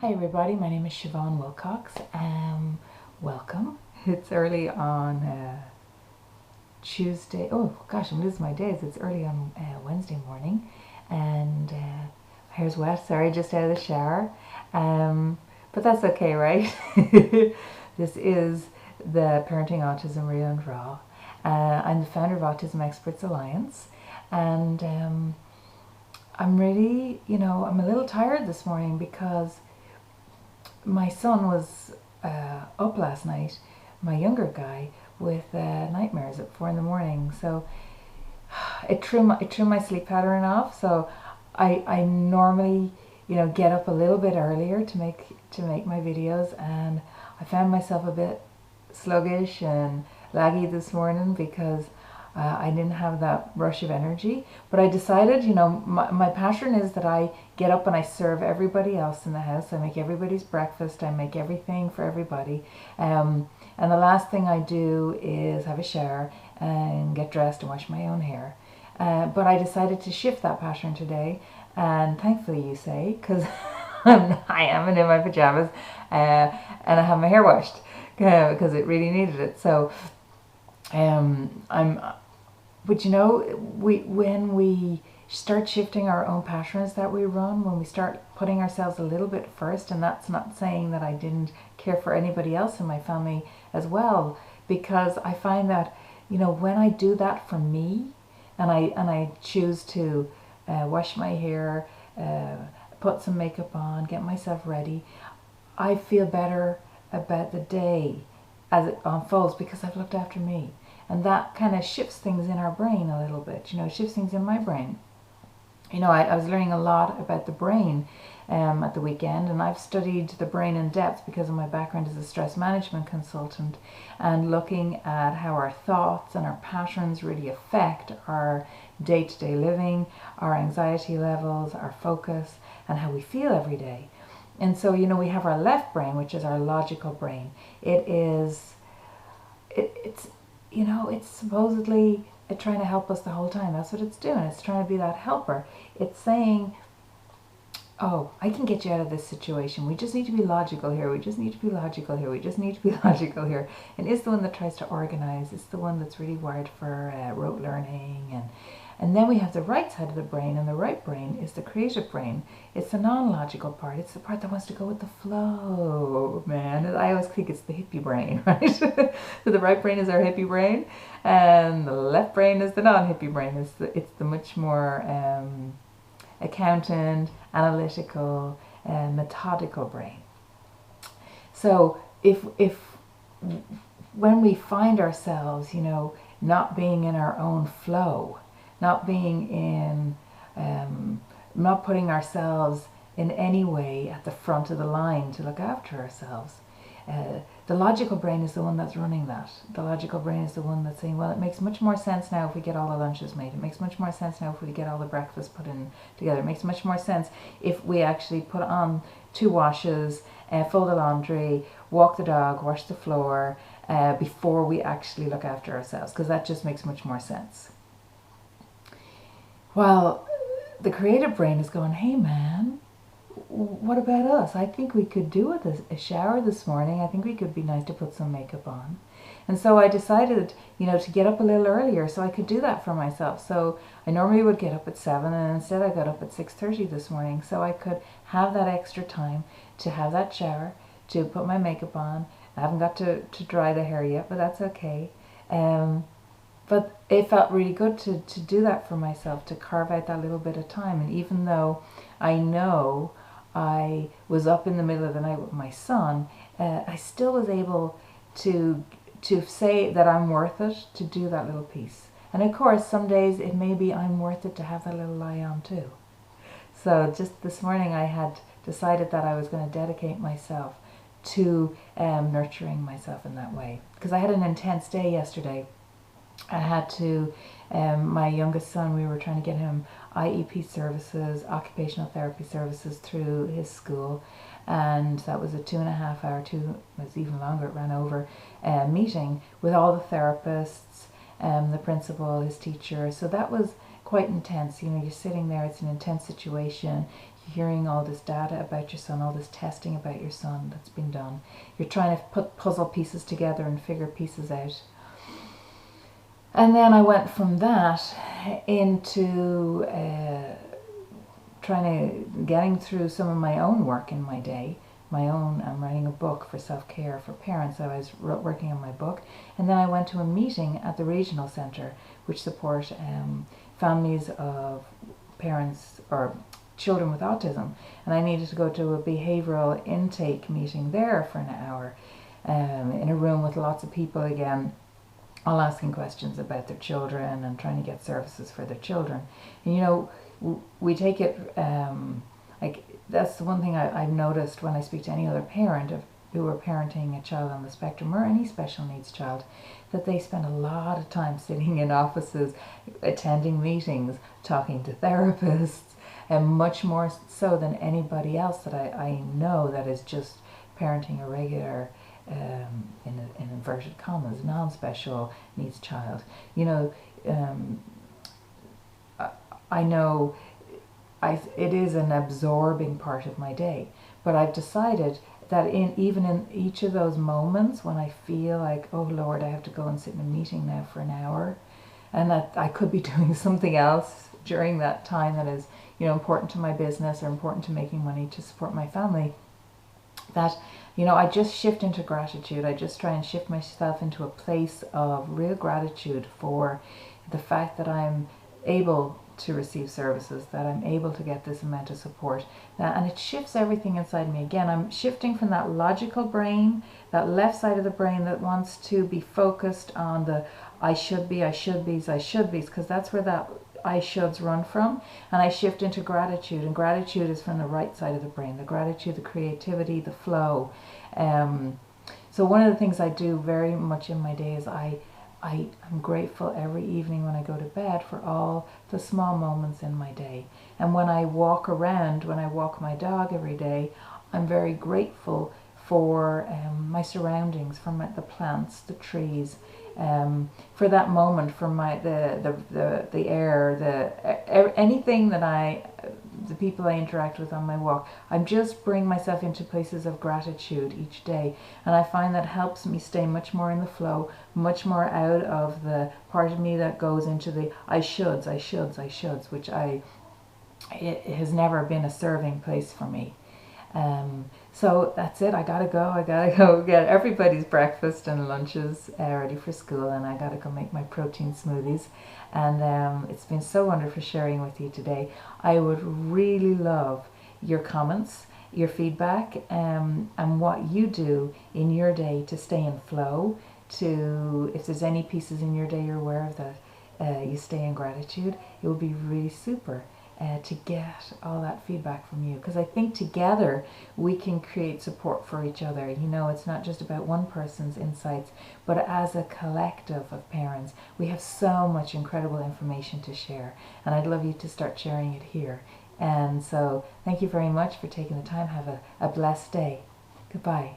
Hi everybody, my name is Siobhan Wilcox. Welcome. It's early on Tuesday. Oh gosh, I'm losing my days. It's early on Wednesday morning, and my hair's wet. Sorry, just out of the shower. But that's okay, right? This is the Parenting Autism Real and Raw. I'm the founder of Autism Experts Alliance, and I'm really, I'm a little tired this morning because my son was up last night, my younger guy, with nightmares at 4 in the morning. So it threw my sleep pattern off. So I normally get up a little bit earlier to make my videos, and I found myself a bit sluggish and laggy this morning because I didn't have that rush of energy. But I decided, my pattern is that I get up and I serve everybody else in the house. I make everybody's breakfast. I make everything for everybody. And the last thing I do is have a shower and get dressed and wash my own hair. But I decided to shift that pattern today. And thankfully, you say, because I am in my pajamas and I have my hair washed because it really needed it. So but when we start shifting our own patterns that we run, when we start putting ourselves a little bit first, and that's not saying that I didn't care for anybody else in my family as well, because I find that, when I do that for me, and I choose to wash my hair, put some makeup on, get myself ready, I feel better about the day as it unfolds because I've looked after me. And that kind of shifts things in our brain a little bit, shifts things in my brain. I was learning a lot about the brain at the weekend, and I've studied the brain in depth because of my background as a stress management consultant, and looking at how our thoughts and our patterns really affect our day-to-day living, our anxiety levels, our focus, and how we feel every day. And so, we have our left brain, which is our logical brain. It's supposedly trying to help us the whole time. That's what it's doing. It's trying to be that helper. It's saying, oh, I can get you out of this situation. We just need to be logical here. We just need to be logical here. We just need to be logical here. And it's the one that tries to organize. It's the one that's really wired for rote learning. And then we have the right side of the brain, and the right brain is the creative brain. It's the non-logical part. It's the part that wants to go with the flow, man. I always think it's the hippie brain, right? So the right brain is our hippie brain, and the left brain is the non-hippie brain. It's the much more accountant, analytical, methodical brain. So if when we find ourselves, not being in our own flow, not being in, not putting ourselves in any way at the front of the line to look after ourselves. The logical brain is the one that's running that. The logical brain is the one that's saying, well, it makes much more sense now if we get all the lunches made. It makes much more sense now if we get all the breakfast put in together. It makes much more sense if we actually put on 2 washes, fold the laundry, walk the dog, wash the floor, before we actually look after ourselves, because that just makes much more sense. Well, the creative brain is going, hey man, what about us? I think we could do with a shower this morning. I think we could be nice to put some makeup on. And so I decided, to get up a little earlier so I could do that for myself. So I normally would get up at 7, and instead I got up at 6:30 this morning so I could have that extra time to have that shower, to put my makeup on. I haven't got to dry the hair yet, but that's okay. But it felt really good to do that for myself, to carve out that little bit of time. And even though I know I was up in the middle of the night with my son, I still was able to say that I'm worth it to do that little piece. And of course, some days it may be I'm worth it to have that little lie on too. So just this morning I had decided that I was going to dedicate myself to nurturing myself in that way. Because I had an intense day yesterday. I had to, my youngest son, we were trying to get him IEP services, occupational therapy services through his school, and that was a 2.5 hour, it was even longer, it ran over, meeting with all the therapists, the principal, his teacher. So that was quite intense. You're sitting there, it's an intense situation. hearing all this data about your son, all this testing about your son that's been done. You're trying to put puzzle pieces together and figure pieces out. And then I went from that into getting through some of my own work in my day. I'm writing a book for self-care for parents, so I was working on my book. And then I went to a meeting at the regional centre, which support families of parents or children with autism. And I needed to go to a behavioural intake meeting there for an hour, in a room with lots of people again, all asking questions about their children and trying to get services for their children. And you know, we take it, like, that's the one thing I've noticed when I speak to any other parent who are parenting a child on the spectrum or any special needs child, that they spend a lot of time sitting in offices, attending meetings, talking to therapists, and much more so than anybody else that I know that is just parenting a regular, in inverted commas, non-special needs child. You know, I know it is an absorbing part of my day, but I've decided that even in each of those moments when I feel like, oh Lord, I have to go and sit in a meeting now for an hour, and that I could be doing something else during that time that is, you know, important to my business or important to making money to support my family, that, you know, I just shift into gratitude. I just try and shift myself into a place of real gratitude for the fact that I'm able to receive services, that I'm able to get this amount of support, and it shifts everything inside me. Again, I'm shifting from that logical brain, that left side of the brain that wants to be focused on the I should be, because that's where that I shoulds run from, and I shift into gratitude, and gratitude is from the right side of the brain, the gratitude, the creativity, the flow. So one of the things I do very much in my day is I'm grateful every evening when I go to bed for all the small moments in my day. And when I walk around, when I walk my dog every day, I'm very grateful for my surroundings, for the plants, the trees, for that moment, for the air, anything that the people I interact with on my walk. I'm just bring myself into places of gratitude each day, and I find that helps me stay much more in the flow, much more out of the part of me that goes into the I shoulds, which it has never been a serving place for me. So that's it. I gotta go get everybody's breakfast and lunches ready for school, and I gotta go make my protein smoothies. And it's been so wonderful sharing with you today. I would really love your comments, your feedback, and what you do in your day to stay in flow, if there's any pieces in your day you're aware of that you stay in gratitude. It would be really super to get all that feedback from you, because I think together we can create support for each other. You know, it's not just about one person's insights, but as a collective of parents, we have so much incredible information to share, and I'd love you to start sharing it here. And so thank you very much for taking the time. Have a blessed day. Goodbye.